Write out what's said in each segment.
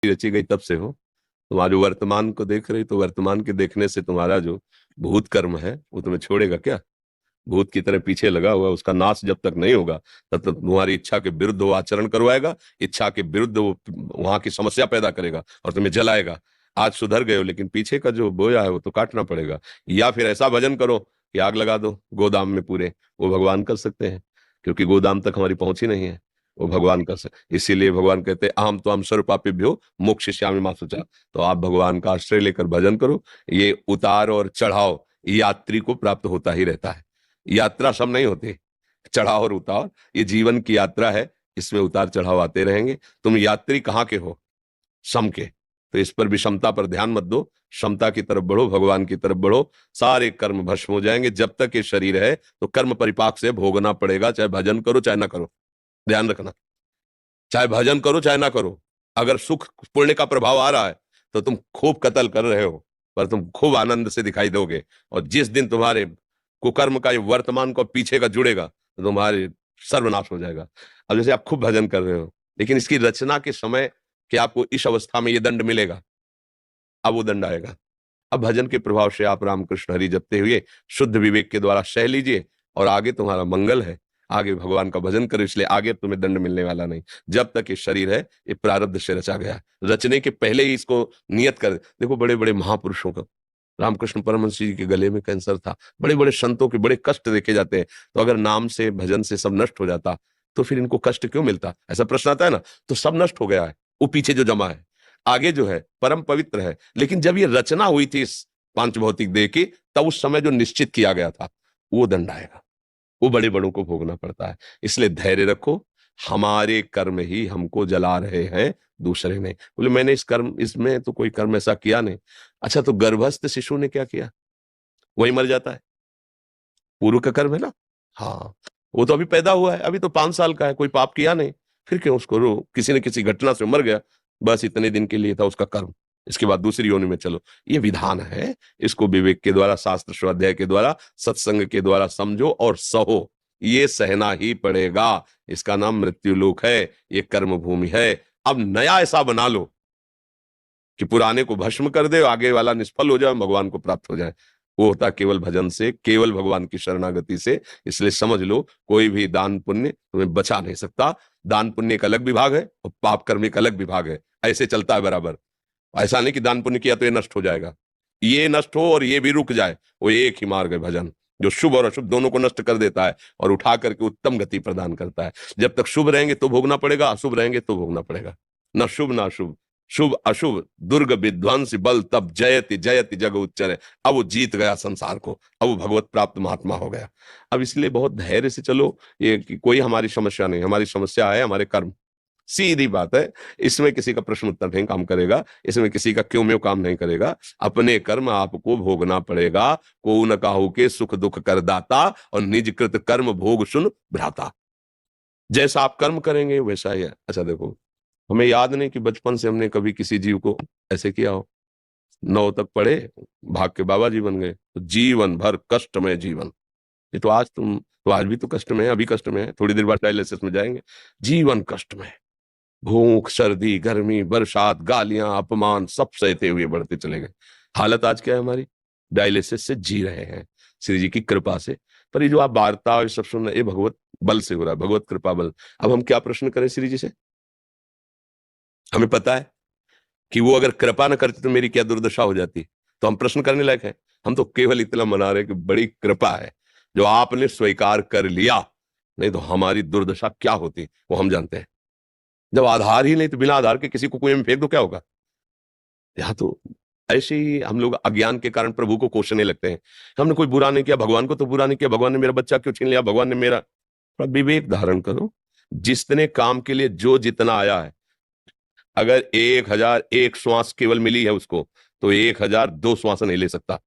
रची गई तब से हो। तुम्हारा जो वर्तमान को देख रही, तो वर्तमान के देखने से तुम्हारा जो भूत कर्म है वो तुम्हें छोड़ेगा क्या? भूत की तरह पीछे लगा हुआ है, उसका नाश जब तक नहीं होगा तब तक तुम्हारी इच्छा के विरुद्ध वो आचरण करवाएगा, इच्छा के विरुद्ध वो वहां की समस्या पैदा करेगा और तुम्हें जलाएगा। आज सुधर गए हो, लेकिन पीछे का जो बोया है वो तो काटना पड़ेगा। या फिर ऐसा भजन करो कि आग लगा दो गोदाम में पूरे, वो भगवान कर सकते हैं, क्योंकि गोदाम तक हमारी पहुंच ही नहीं है। वो भगवान कर सकते, इसीलिए भगवान कहते हैं अहम तो हम सर्वपापिभ्यो मोक्षयिष्यामि मा शुचा। तो आप भगवान का आश्रय लेकर भजन करो। ये उतार और चढ़ाव यात्री को प्राप्त होता ही रहता है। यात्रा सब नहीं होती, चढ़ाव और उतार ये जीवन की यात्रा है, इसमें उतार चढ़ाव आते रहेंगे। तुम यात्री कहाँ के हो? सम के। तो इस पर विषमता पर ध्यान मत दो, क्षमता की तरफ बढ़ो, भगवान की तरफ बढ़ो। सारे कर्म भस्म हो जाएंगे। जब तक ये शरीर है तो कर्म परिपाक से भोगना पड़ेगा, चाहे भजन करो चाहे ना करो। ध्यान रखना, चाहे भजन करो चाहे ना करो। अगर सुख पुण्य का प्रभाव आ रहा है तो तुम खूब कत्ल कर रहे हो, पर तुम खूब आनंद से दिखाई दोगे। और जिस दिन तुम्हारे कुकर्म का ये वर्तमान को पीछे का जुड़ेगा तो तुम्हारे सर्वनाश हो जाएगा। अब जैसे आप खूब भजन कर रहे हो, लेकिन इसकी रचना के समय कि आपको इस अवस्था में ये दंड मिलेगा, अब वो दंड आएगा। अब भजन के प्रभाव से आप रामकृष्ण हरि जपते हुए शुद्ध विवेक के द्वारा सह लीजिए, और आगे तुम्हारा मंगल है। आगे भगवान का भजन करो, इसलिए आगे तुम्हें दंड मिलने वाला नहीं। जब तक ये शरीर है ये प्रारब्ध से रचा गया है। रचने के पहले ही इसको नियत कर। देखो बड़े बड़े महापुरुषों का, रामकृष्ण परमहंस जी के गले में कैंसर था, बड़े बड़े संतों के बड़े कष्ट देखे जाते हैं। तो अगर नाम से भजन से सब नष्ट हो जाता तो फिर इनको कष्ट क्यों मिलता? ऐसा प्रश्न आता है ना। तो सब नष्ट हो गया है, वो पीछे जो जमा है। आगे जो है परम पवित्र है। लेकिन जब ये रचना हुई थी इस पांच भौतिक देह की, तब उस समय जो निश्चित किया गया था वो दंड आएगा, वो बड़े बड़ों को भोगना पड़ता है। इसलिए धैर्य रखो। हमारे कर्म ही हमको जला रहे हैं, दूसरे ने। बोले मैंने इस कर्म, इसमें तो कोई कर्म ऐसा किया नहीं। अच्छा तो गर्भस्थ शिशु ने क्या किया? वही मर जाता है, पूर्व का कर्म है ना। हाँ, वो तो अभी पैदा हुआ है, अभी तो 5 साल का है, कोई पाप किया नहीं। फिर क्यों उसको रो? किसी न किसी घटना से मर गया, बस इतने दिन के लिए था उसका कर्म, इसके बाद दूसरी योनि में चलो। ये विधान है, इसको विवेक के द्वारा, शास्त्र स्वाध्याय के द्वारा, सत्संग के द्वारा समझो और सहो। ये सहना ही पड़ेगा। इसका नाम मृत्यु लोक है, ये कर्म भूमि है। अब नया ऐसा बना लो कि पुराने को भस्म कर दे, आगे वाला निष्फल हो जाए, भगवान को प्राप्त हो जाए। वो होता केवल भजन से, केवल भगवान की शरणागति से। इसलिए समझ लो, कोई भी दान पुण्य तुम्हें बचा नहीं सकता। दान पुण्य का अलग विभाग है और पाप कर्म का अलग विभाग है। ऐसे चलता है बराबर। ऐसा नहीं कि दान पुण्य किया तो ये नष्ट हो जाएगा, ये नष्ट हो और ये भी रुक जाए। वो एक ही मार्ग है भजन, जो शुभ और अशुभ दोनों को नष्ट कर देता है और उठा करके उत्तम गति प्रदान करता है। जब तक शुभ रहेंगे तो भोगना पड़ेगा, अशुभ रहेंगे तो भोगना पड़ेगा। न शुभ न अशुभ, शुभ अशुभ दुर्ग विध्वंस बल तब जयति जयति जग उच्चर। अब वो जीत गया संसार को, अब वो भगवत प्राप्त महात्मा हो गया। अब इसलिए बहुत धैर्य से चलो। ये कि कोई हमारी समस्या नहीं, हमारी समस्या है हमारे कर्म। सीधी बात है। इसमें किसी का प्रश्न उत्तर नहीं काम करेगा, इसमें किसी का क्यों में काम नहीं करेगा। अपने कर्म आपको भोगना पड़ेगा। को न काहू के सुख दुख कर दाता, और निज कृत कर्म भोग सुन भ्राता। जैसा आप कर्म करेंगे वैसा ही है। अच्छा देखो, हमें याद नहीं कि बचपन से हमने कभी किसी जीव को ऐसे किया हो। 9 तक पढ़े, भाग के बाबा जी बन गए, तो जीवन भर कष्टमय जीवन। ये तो आज तुम तो आज भी तो कष्ट में है, अभी कष्ट में है, थोड़ी देर बाद डायलिसिस में जाएंगे। जीवन कष्ट में, भूख सर्दी गर्मी बरसात गालियां अपमान सब सहते हुए बढ़ते चले गए। हालत आज क्या है हमारी? डायलिसिस से जी रहे हैं, श्री जी की कृपा से। पर ये जो आप वार्ता और सब सुन रहे, ये भगवत बल से हो रहा है, भगवत कृपा बल। अब हम क्या प्रश्न करें श्री जी से? हमें पता है कि वो अगर कृपा न करते तो मेरी क्या दुर्दशा हो जाती। तो हम प्रश्न करने लायक हैं? हम तो केवल इतना मना रहे कि बड़ी कृपा है जो आपने स्वीकार कर लिया, नहीं तो हमारी दुर्दशा क्या होती वो हम जानते हैं। जब आधार ही नहीं तो बिना आधार के किसी को कुएं में फेंक दो, क्या होगा? यहाँ तो ऐसे ही हम लोग अज्ञान के कारण प्रभु को कोसने लगते हैं। हमने कोई बुरा नहीं किया, भगवान को तो बुरा नहीं किया, भगवान ने मेरा बच्चा क्यों छीन लिया, भगवान ने मेरा। थोड़ा विवेक धारण करो। जितने काम के लिए जो जितना आया है, अगर 1001 श्वास केवल मिली है उसको, तो 1002 श्वास नहीं ले सकता।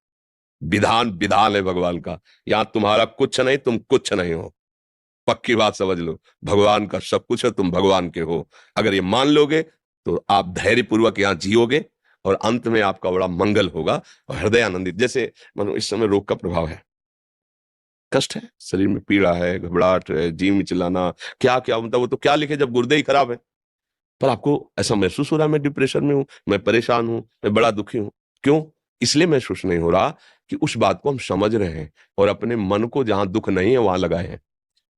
विधान विधान है भगवान का। यहां तुम्हारा कुछ नहीं, तुम कुछ नहीं हो। पक्की बात समझ लो, भगवान का सब कुछ है, तुम भगवान के हो। अगर ये मान लोगे तो आप धैर्यपूर्वक यहां जियोगे और अंत में आपका बड़ा मंगल होगा और हृदय आनंदित। जैसे मानो इस समय रोग का प्रभाव है, कष्ट है, शरीर में पीड़ा है, घबराहट है, जी मिचलाना, क्या क्या मतलब वो तो क्या लिखे जब गुर्दे ही खराब है। पर आपको ऐसा महसूस हो रहा है मैं डिप्रेशन में हूं, मैं परेशान हूं, मैं बड़ा दुखी हूं। क्यों? इसलिए महसूस नहीं हो रहा कि उस बात को हम समझ रहे हैं और अपने मन को जहां दुख नहीं है वहां लगाए हैं।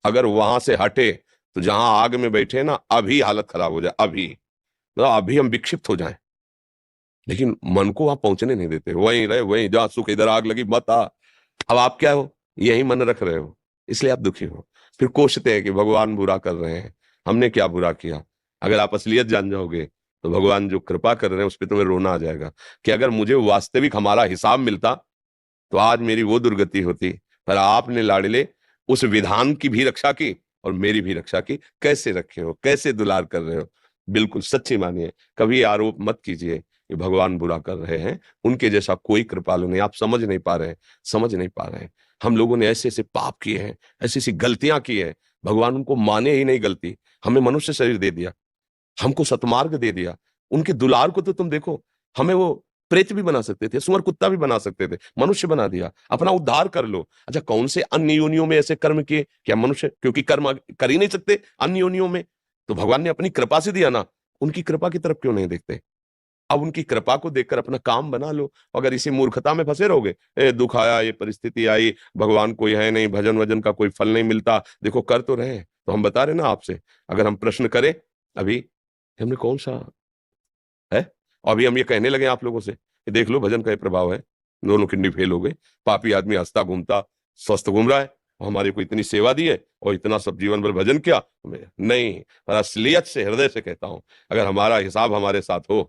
अगर वहां से हटे तो जहां आग में बैठे ना, अभी हालत खराब हो जाए, अभी मतलब अभी हम विक्षिप्त हो जाएं। लेकिन मन को आप पहुंचने नहीं देते, वहीं रहे, वहीं जहां सुख, इधर आग लगी मत आ। अब आप क्या हो? यही मन रख रहे हो, इसलिए आप दुखी हो। फिर कोसते हैं कि भगवान बुरा कर रहे हैं, हमने क्या बुरा किया। अगर आप असलियत जान जाओगे तो भगवान जो कृपा कर रहे हैं उस पर तुम्हें रोना आ जाएगा कि अगर मुझे वास्तविक हमारा हिसाब मिलता तो आज मेरी वो दुर्गति होती। पर आपने लाडले उस विधान की भी रक्षा की और मेरी भी रक्षा की। कैसे रखे हो, कैसे दुलार कर रहे हो। बिल्कुल सच्ची मानिए, कभी आरोप मत कीजिए कि भगवान बुरा कर रहे हैं। उनके जैसा कोई कृपालु नहीं। आप समझ नहीं पा रहे हैं, समझ नहीं पा रहे हैं। हम लोगों ने ऐसे ऐसे पाप किए हैं, ऐसी ऐसी गलतियां की है, भगवान उनको माने ही नहीं गलती। हमें मनुष्य शरीर दे दिया, हमको सतमार्ग दे दिया। उनके दुलार को तो तुम देखो, हमें वो प्रेत भी बना सकते थे, सुअर कुत्ता भी बना सकते थे, मनुष्य बना दिया। अपना उद्धार कर लो। अच्छा, कौन से अन्य योनियों में ऐसे कर्म किए? क्या मनुष्य क्योंकि कर्म कर ही नहीं सकते अन्य योनियों में, तो भगवान ने अपनी कृपा से दिया ना। उनकी कृपा की तरफ क्यों नहीं देखते? अब उनकी कृपा को देखकर अपना काम बना लो। अगर इसी मूर्खता में फंसे रहोगे, दुख आया, ये परिस्थिति आई, भगवान कोई है नहीं, भजन वजन का कोई फल नहीं मिलता, देखो कर तो रहे हैं। तो हम बता रहे ना आपसे, अगर हम प्रश्न करें अभी, हमने कौन सा है, और अभी हम ये कहने लगे आप लोगों से कि देख लो भजन का ये प्रभाव है, दोनों किडनी फेल हो गए, पापी आदमी हंसता घूमता स्वस्थ घूम रहा है, और हमारे को इतनी सेवा दी है और इतना सब जीवन भर भजन किया नहीं। पर असलियत से, हृदय से कहता हूं, अगर हमारा हिसाब हमारे साथ हो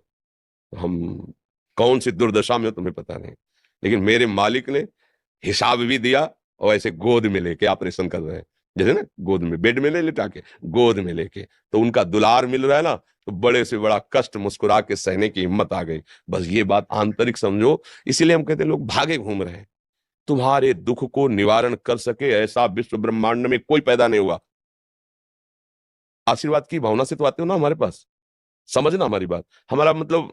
तो हम कौन सी दुर्दशा में हो तुम्हें पता नहीं। लेकिन मेरे मालिक ने हिसाब भी दिया, और ऐसे गोद में लेके ऑपरेशन कर रहे हैं, जैसे ना गोद में, बेड में नहीं लिटा के, गोद में लेके, तो उनका दुलार मिल रहा है ना, तो बड़े से बड़ा कष्ट मुस्कुरा के सहने की हिम्मत आ गई। बस ये बात आंतरिक समझो। इसीलिए हम कहते हैं लोग भागे घूम रहे हैं। तुम्हारे दुख को निवारण कर सके ऐसा विश्व ब्रह्मांड में कोई पैदा नहीं हुआ। आशीर्वाद की भावना से तो आते हो ना हमारे पास, समझना हमारी बात। हमारा मतलब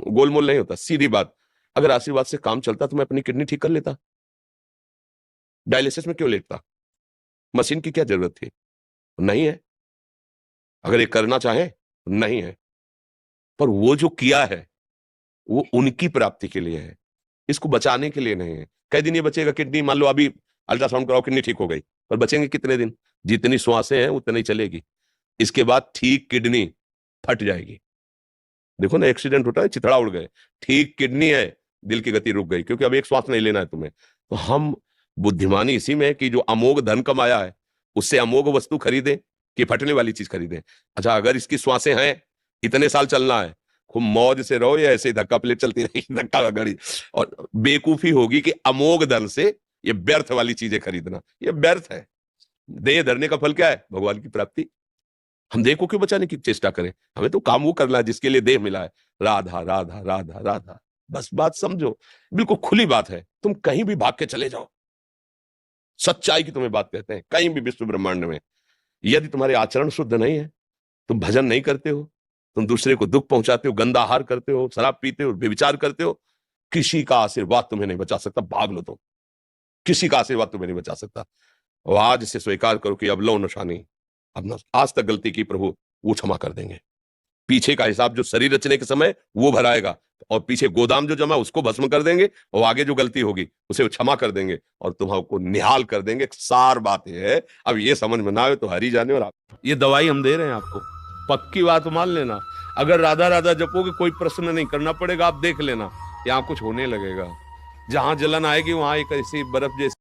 गोलमोल नहीं होता, सीधी बात। अगर आशीर्वाद से काम चलता तो मैं अपनी किडनी ठीक कर लेता, डायलिसिस में क्यों लेता? मशीन की क्या जरूरत थी? नहीं है। अगर ये करना चाहे, नहीं है। पर वो जो किया है वो उनकी प्राप्ति के लिए है, इसको बचाने के लिए नहीं है। कई दिन ये बचेगा किडनी, मान लो अभी अल्ट्रासाउंड कराओ किडनी ठीक हो गई, पर बचेंगे कितने दिन? जितनी श्वासें हैं उतनी चलेगी, इसके बाद ठीक किडनी फट जाएगी। देखो ना, एक्सीडेंट होता है, चिथड़ा उड़ गए, ठीक किडनी है, दिल की गति रुक गई, क्योंकि अब एक श्वास नहीं लेना है तुम्हें। तो हम बुद्धिमानी इसी में है कि जो अमोघ धन कमाया है उससे अमोघ वस्तु खरीदे कि फटने वाली चीज खरीदे। अच्छा, अगर इसकी श्वासें हैं, इतने साल चलना है, खूब मौज से रहो, या ऐसे ही धक्का प्लेट चलती रहेगी, धक्का गाड़ी। और बेकूफी होगी कि अमोघ धन से ये व्यर्थ वाली चीजें खरीदना, ये व्यर्थ है। देह धरने का फल क्या है? भगवान की प्राप्ति। हम देह को क्यों बचाने की चेष्टा करें? हमें तो काम वो करना है जिसके लिए देह मिला है। राधा राधा राधा राधा, बस बात समझो। बिल्कुल खुली बात है, तुम कहीं भी भाग के चले जाओ, सच्चाई की तुम्हें बात कहते हैं, कहीं भी विश्व ब्रह्मांड में। यदि तुम्हारे आचरण शुद्ध नहीं है, तुम भजन नहीं करते हो, तुम दूसरे को दुख पहुंचाते हो, गंदा आहार करते हो, शराब पीते हो, व्यभिचार करते हो, किसी का आशीर्वाद तुम्हें नहीं बचा सकता। भाग लो तुम, किसी का आशीर्वाद तुम्हें नहीं बचा सकता। और आज से स्वीकार करो कि अब लो नशानी, अब न, आज तक गलती की प्रभु, वो क्षमा कर देंगे। पीछे का हिसाब जो शरीर रचने के समय वो भराएगा, और पीछे गोदाम जो जमा उसको भस्म कर देंगे, और आगे जो गलती होगी उसे क्षमा कर देंगे, और तुम्हारे निहाल कर देंगे। सार बात यह है, अब ये समझ में ना आए तो हरी जाने। और आप ये दवाई हम दे रहे हैं आपको, पक्की बात मान लेना। अगर राधा राधा जपोगे कोई प्रश्न नहीं करना पड़ेगा, आप देख लेना यहाँ कुछ होने लगेगा। जहां जलन आएगी वहां एक ऐसी बर्फ जैसी